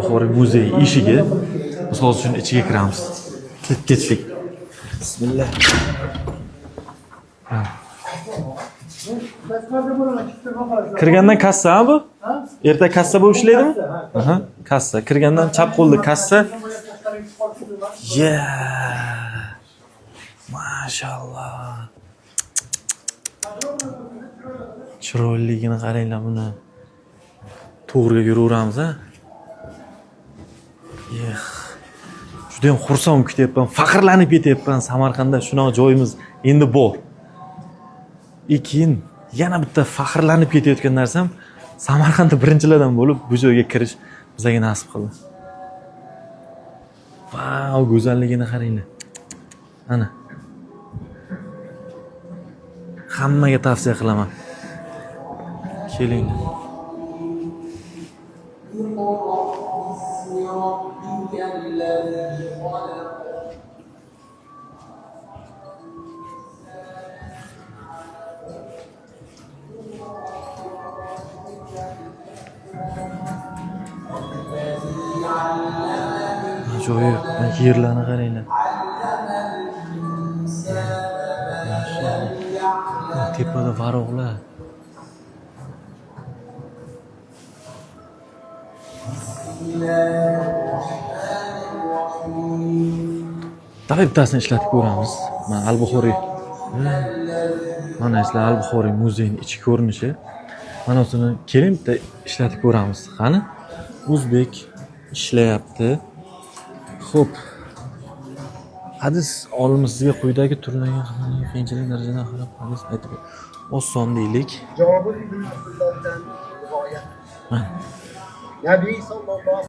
Al-Buxoriy muzeyi eshigi. Biz hozir shuni ichiga kiramiz. Ketdik. Bismillah. Kirgandan kassa bu? Erta kassa bo'lib ishlaydimi? Aha, kassa. Kirgandan chap qo'lda kassa. Mashallah. Chiroyligini qaranglar buni. To'g'riga yuraveramiz, ha? Juda ham xursand kutyapman, faxrlanib ketyapman. Samarqandda shunaqa joyimiz endi bor. Keyin yana bitta faxrlanib ketayotgan narsam Samarqandda birinchilardan bo'lib bu joyga kirish bizga nasib qildi. Vau, go'zalligini qaranglar. Ana. Hammaga tavsiya qilaman. Kelinglar. Joyi, yerlarni qaranglar. Tepada varoqlar. Davay bittasini ishlatib ko'ramiz. Mana Al-Buxoriy. Mana sizlar Al-Buxoriy muzeyining ichki ko'rinishi. Mana shuni keling bitta ishlatib ko'ramiz. Qani? O'zbek ishlayapti. Xo'p. Hadis olimiz sizga quyidagi turlarga qiyinchilik darajada qarab hadis aytib oson deylik. Javobi ibn Abdullohdan rivoyat. Nabiy sallallohu